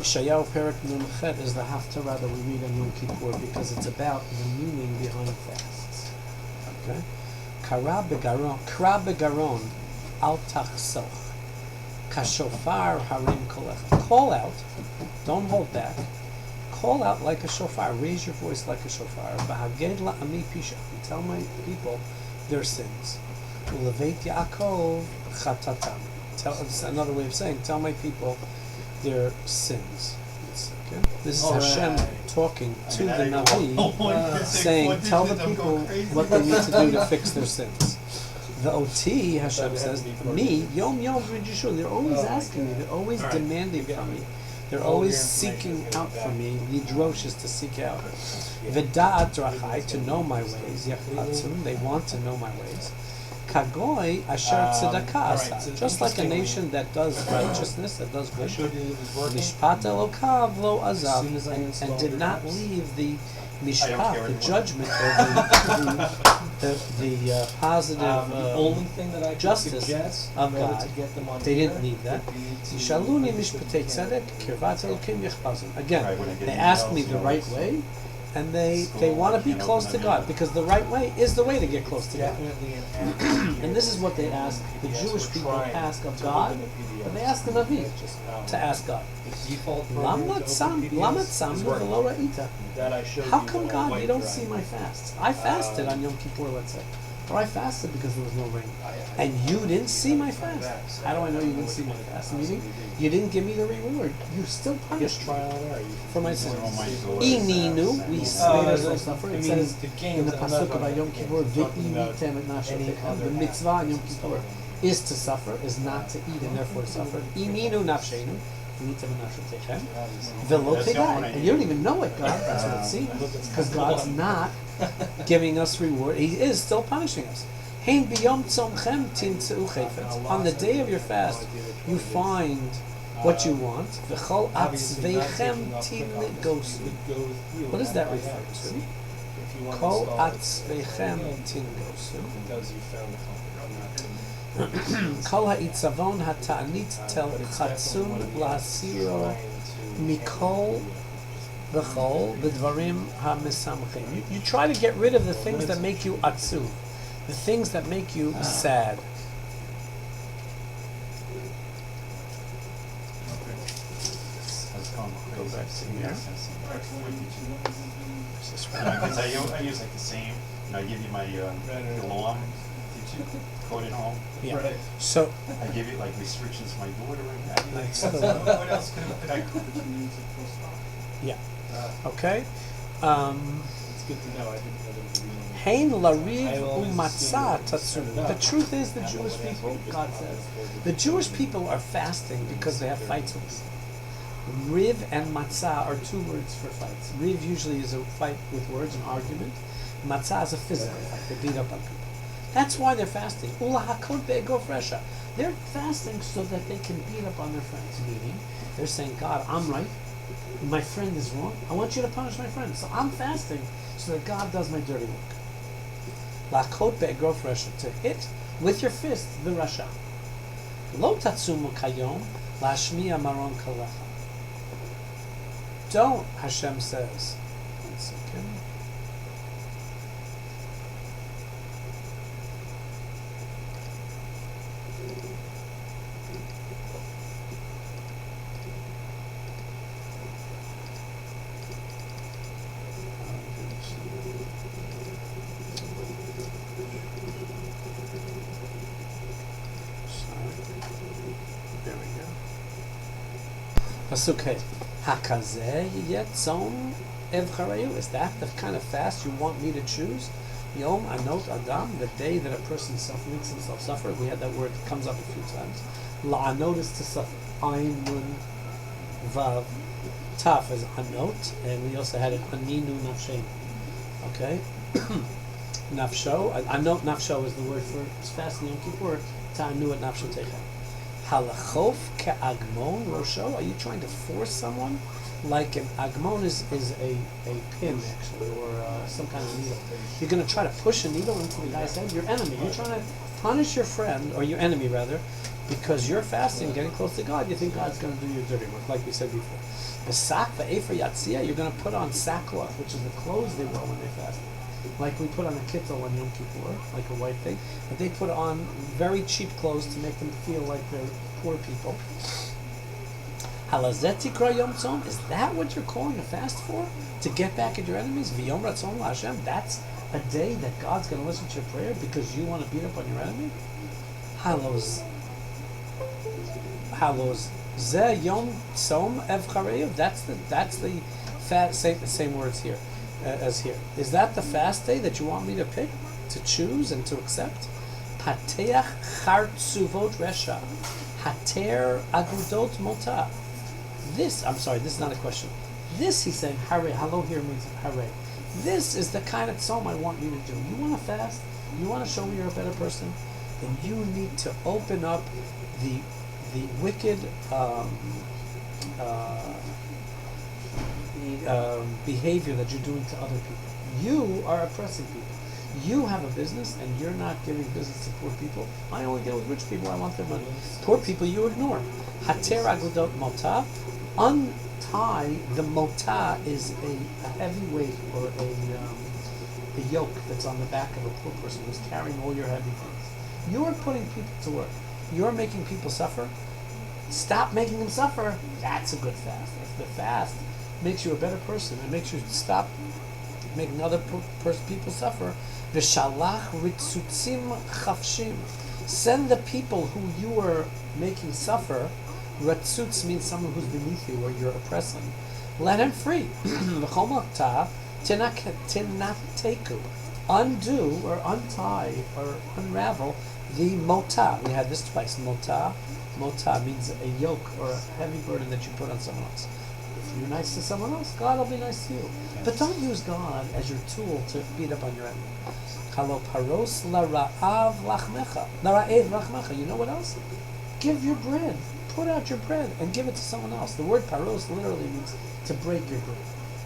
Yeshayahu Perak Nun Chet is the Haftarah that we read on Yom Kippur because it's about the meaning behind fasts. Okay? Kra begaron al tachsoch kashofar harim kolecha. Call out, don't hold back. Call out like a shofar. Raise your voice like a shofar. V'haged la'ami pisha. Tell my people their sins. U'leveit Yaakov chatatam. It's another way of saying, tell my people their sins. Okay. This is Hashem talking to the Navi, saying, tell the people what they need to do to fix their sins. The OT, Hashem says, me, Yom Yom Yeshyhu, they're always asking me, they're always demanding from me. They're always seeking out from me. Yidrosh is to seek out. V'da'at drachai, to know my ways. Yachlitzum, they want to know my ways. Kagoy asher tzedakah asa. Just like a nation that does righteousness, that does good. Mishpat elokav lo azav, and did not leave the mishpat, the judgment, or the positive justice of God. They didn't leave that. Yishaluni mishpatei tzedek kirvat elokim yechpazim. Again, they ask me the right way, and they want to be close to God, because the right way is the way to get close to God. And this is what they ask, the Jewish people ask of God, and they ask the Navi to ask God. How come, God, you don't see my fasts? I fasted on Yom Kippur, let's say. Or I fasted because there was no rain. And you didn't see my fast. How do I know you didn't see my fast? Meaning, you didn't give me the reward. You still punished me for my sins. Ininu, we made ourselves suffer. It says in the pasuk of Yom Kippur, V'imitem et nafshetechem. The mitzvah on Yom Kippur is to suffer, is not to eat and therefore suffer. Iminu nafshenu. And you don't even know it, God. That's what it seems. Because God's not giving us reward. He is still punishing us. On the day of your fast, you find what you want. What does that refer to? Kol atzvechem tingosu. Kol ha'itzavon hata'anit tel chatzun la'asiro mikol v'chol b'dvarim ha'mesamchim. You try to get rid of the things that make you atzuv, the things that make you sad. Go back to here. Because I use like the same, I give you my lawn, quote at home. Yeah. Right. So I give you like restrictions to my daughter right now. Like, what else could I cook? Yeah. Okay. It's good to know. I didn't know there was a reason. Hein lariv umatzah tatsum. The truth is, the Jewish people, God says, the Jewish people are fasting because they have fights with people. Riv and matzah are two words for fights. Riv usually is a fight with words, an argument. Matzah is a physical fight. They beat up on people. That's why they're fasting. They're fasting so that they can beat up on their friends. Meaning, they're saying, God, I'm right. My friend is wrong. I want you to punish my friend. So I'm fasting so that God does my dirty work. Lakot be'egrof resha, to hit with your fist the rasha. Lo tatsumu kayom lashmiya maron kalecha. Don't, Hashem says. 1 second. There we go. Pasuk Hey. Hakazeh yetzom evcharayu. Is that the kind of fast you want me to choose? Yom anot adam, the day that a person makes himself suffer. We had that word, it comes up a few times. La'anot is to suffer. Ayin, nun, vav, taf is anot, and we also had it aninu nafshein. Okay? Nafsho, anot nafsho is the word for fasting Yom Kippur. Ta'anu et nafshotechem. Halachof ke'agmon rosho. Are you trying to force someone? Like an agmon is a pin, actually, or some kind of needle. You're going to try to push a needle into the guy's head? Your enemy. You're trying to punish your friend, or your enemy rather, Because you're fasting, getting close to God, you think God's going to do your dirty work, like we said before. You're going to put on sackcloth, which is the clothes they wore when they fasted. Like we put on a kittel on Yom Kippur, like a white thing. But they put on very cheap clothes to make them feel like they're poor people. Halazet tikra Yom Tzom? Is that what you're calling a fast for? To get back at your enemies? V'yom ratzon la'Hashem? That's a day that God's going to listen to your prayer because you want to beat up on your enemy? Halos ze Yom Tzom evchareyu? That's the fast. Same words here as here. Is that the fast day that you want me to pick, to choose, and to accept? Pateach chartzuvot resha, hater agudot mota. This is not a question. This, he's saying, hare, hello here means hare. This is the kind of tzom I want you to do. You want to fast? You want to show me you're a better person? Then you need to open up the wicked behavior that you're doing to other people. You are oppressing people. You have a business and you're not giving business to poor people. I only deal with rich people, I want their money. Poor people you ignore. Hater agudot mota. Untie the mota is a heavy weight or a yoke that's on the back of a poor person who's carrying all your heavy things. You're putting people to work. You're making people suffer. Stop making them suffer. That's a good fast. If the fast makes you a better person and makes you stop making other people suffer, v'shalach ritzutzim chafshim. Send the people who you are making suffer. Ratzutz means someone who's beneath you or you're oppressing. Let him free. V'chomata tinateku. Undo or untie or unravel the mota. We had this twice. Mota means a yoke or a heavy burden that you put on someone else. If you're nice to someone else, God will be nice to you. But don't use God as your tool to beat up on your enemy. Halo paros lara'av lachmecha. Lara'ev lachmecha. You know what else? Give your bread. Put out your bread and give it to someone else. The word paros literally means to break your bread.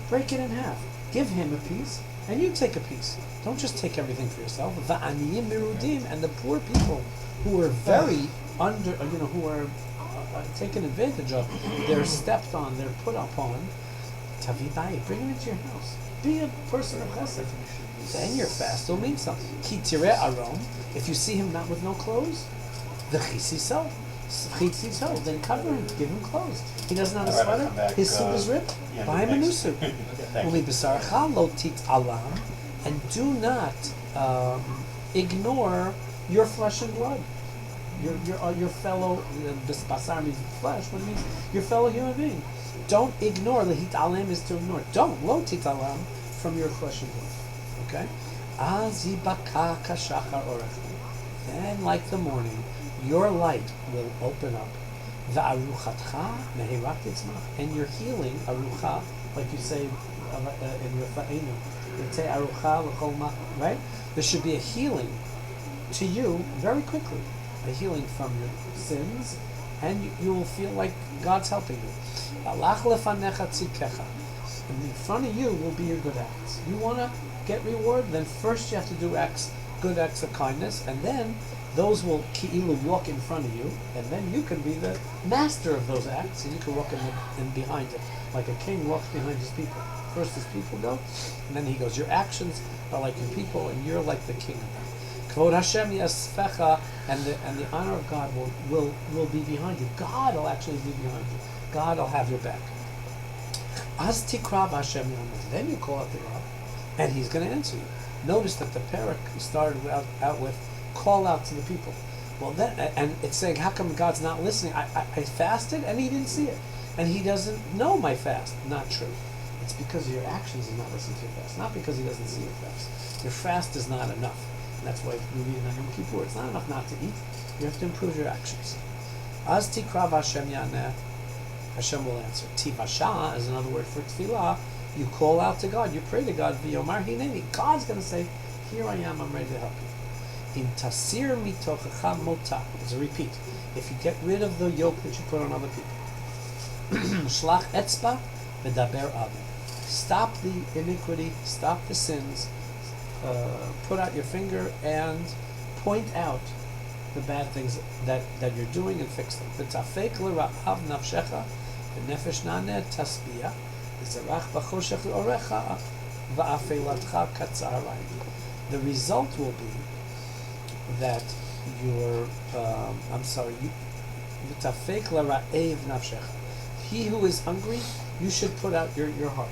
Break it in half. Give him a piece, and you take a piece. Don't just take everything for yourself. Va'aniyim mirudim, and the poor people who are very who are taken advantage of, they're stepped on, they're put upon. Tavibai, bring them into your house. Be a person of chesed. Then your fast will mean something. Ki tireh aron, if you see him not with no clothes, the chisiso, then cover him, give him clothes. He doesn't have a sweater, his suit is ripped, buy him a new suit. Uli b'sarcha lo tit alam, and do not ignore your flesh and blood. Your fellow, basar means flesh, what it means, your fellow human being. Don't ignore, lehit alam is to ignore. Don't, lo tit alam, from your flesh and blood. Okay? Azibaka kashachar orech. Then, like the morning, your light will open up. Va'aruchatcha mehirat yitzmach. And your healing, arucha, like you say in your fa'enu, right? There should be a healing to you very quickly. A healing from your sins, and you will feel like God's helping you. Alach lefanecha tzidkecha. In front of you will be your good acts. You want to get reward? Then first you have to do good acts of kindness, and then those will ki'ilu walk in front of you, and then you can be the master of those acts, and you can walk in behind it, like a king walks behind his people. First his people go, and then he goes. Your actions are like your people, and you're like the king of them. Kvod Hashem yasfecha, and the honor of God will be behind you. God will actually be behind you. God will have your back. Az tikra Hashem yomeh. Then you call out to God, and He's going to answer you. Notice that the parak started out with call out to the people. Well, and it's saying, how come God's not listening? I fasted and He didn't see it, and He doesn't know my fast. Not true. It's because of your actions He's not listening to your fast, not because He doesn't see your fast. Your fast is not enough. And that's why we read in Yom Kippur, it's not enough not to eat. You have to improve your actions. Az tikrav Hashem yaneh, Hashem will answer. Tivasha is another word for tefillah. You call out to God, you pray to God, v'yomar hineni. God's going to say, here I am, I'm ready to help you. Im tasir mitochecha mota. It's a repeat. If you get rid of the yoke that you put on other people. Shlach etzba v'daber avim. Stop the iniquity, stop the sins, put out your finger and point out the bad things that you're doing and fix them. V'tafek l'ra'av nafshecha v'nefesh naneh tasbiyah v'zarach b'choshech l'orecha v'afelatcha katzarayim. The result will be that your v'tafek l'ra'av nafshecha. He who is hungry, you should put out your heart.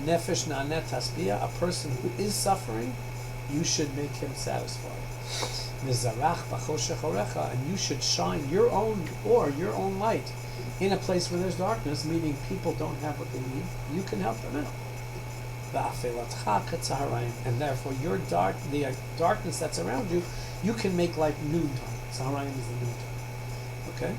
Nefesh naneh tasbiyah, a person who is suffering, you should make him satisfied. V'zarach b'choshech orecha, and you should shine your own light in a place where there's darkness, meaning people don't have what they need. You can help them out. V'afelatcha katzarayim, and therefore the darkness that's around you, you can make like noontime. Tzaharayim is the noontime. Okay.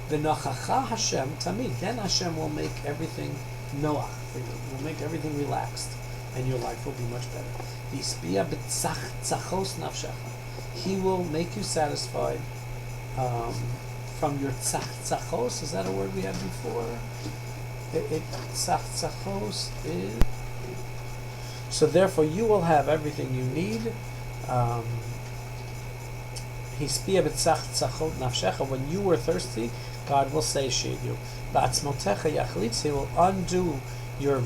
V'nochacha Hashem tamid. Then Hashem will make everything noach for you. Will make everything relaxed, and your life will be much better. V'yispia b'tzachos nafshecha. He will make you satisfied from your tzachos. Is that a word we had before? Tzachos is. So therefore, you will have everything you need. Hispia b'tzachot nafshecha. When you were thirsty, God will satiate you. Ba'atzmotecha yachlitz. He will undo your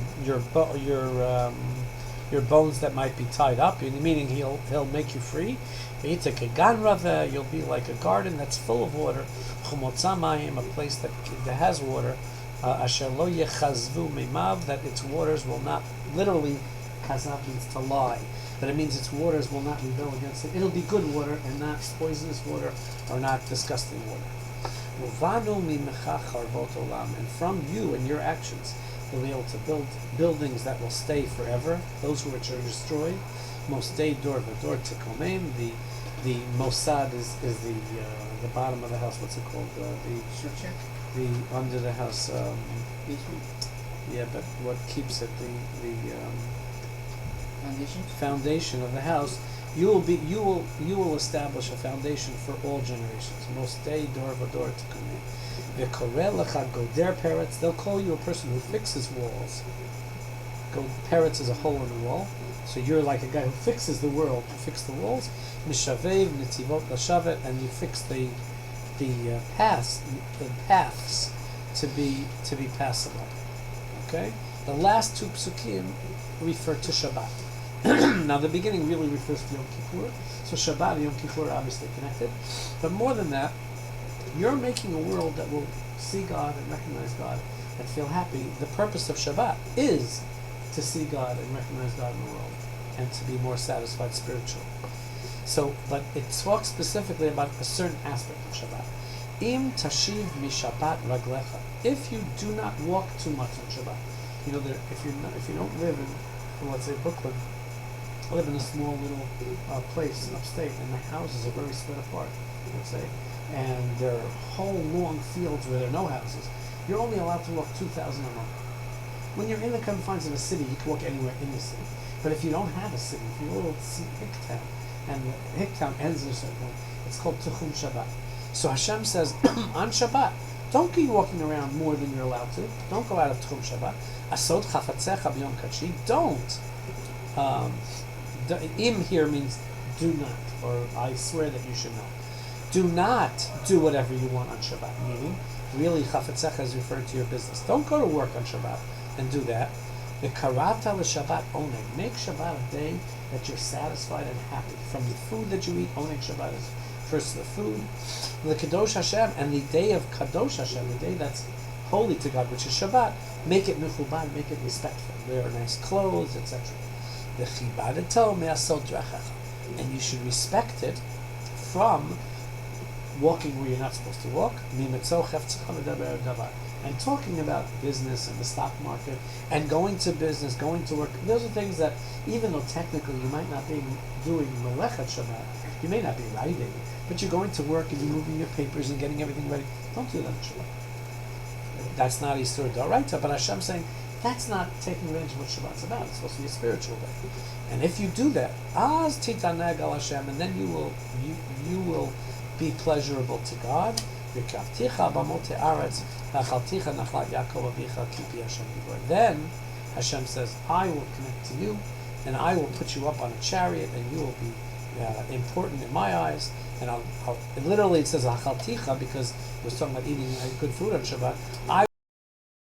bones that might be tied up. Meaning he'll make you free. You'll be like a garden that's full of water. A place that has water. Asher lo yechazvu mimav, that its waters will not, literally, chazav means to lie, but it means its waters will not rebel against it. It'll be good water and not poisonous water or not disgusting water. Uvanu mimecha charvot olam, and from you and your actions, you'll be able to build buildings that will stay forever, those which are destroyed. Mostei dor v'dor tikomem, the Mossad is the bottom of the house. What's it called? The under the house. Yeah, but what keeps it? The foundation of the house. You will establish a foundation for all generations. Mostei dor v'dor tikomem. V'koreh lecha goder peretz. They'll call you a person who fixes walls. Peretz is a hole in the wall. So you're like a guy who fixes the world. You fix the walls. Mishavev netivot lashavet, and you fix the paths to be passable. Okay. The last two psukim refer to Shabbat. Now the beginning really refers to Yom Kippur. So Shabbat and Yom Kippur are obviously connected. But more than that, you're making a world that will see God and recognize God and feel happy. The purpose of Shabbat is to see God and recognize God in the world and to be more satisfied spiritually. So, but it talks specifically about a certain aspect of Shabbat. Im tashiv mi Shabbat raglecha. If you do not walk too much on Shabbat, if you don't live in, let's say Brooklyn, I live in a small little place upstate, and the houses are very spread apart, let's say, and there are whole long fields where there are no houses. You're only allowed to walk 2,000 a month. When you're in the confines of a city, you can walk anywhere in the city. But if you don't have a city, if you're a little hick town, and the hick town ends at a certain point, it's called Tuchum Shabbat. So Hashem says, on Shabbat, don't be walking around more than you're allowed to. Don't go out of Tuchum Shabbat. Asod chafatzecha b'yom kachi. Don't. Im here means do not, or I swear that you should not. Do not do whatever you want on Shabbat. Meaning, really, chafatzecha is referring to your business. Don't go to work on Shabbat and do that. The karata l'Shabbat oneg. Make Shabbat a day that you're satisfied and happy. From the food that you eat, oneg Shabbat is first the food. The kadosh Hashem, and the day of kadosh Hashem, the day that's holy to God, which is Shabbat, make it mechubad, make it respectful. Wear nice clothes, etc. The chibadato me'asod drachacha, and you should respect it from walking where you're not supposed to walk. And talking about business and the stock market and going to business, going to work, those are things that, even though technically you might not be doing melechat Shabbat, you may not be writing, but you're going to work and you're moving your papers and getting everything ready. Don't do that on Shabbat. That's not Isur D'Oraita, but Hashem's saying that's not taking advantage of what Shabbat's about. It's supposed to be a spiritual day. And if you do that, Az titaneg al Hashem, and then you will be pleasurable to God. Then Hashem says, I will connect to you, and I will put you up on a chariot, and you will be important in my eyes, and literally it says achalticha because it was talking about eating good food on Shabbat. I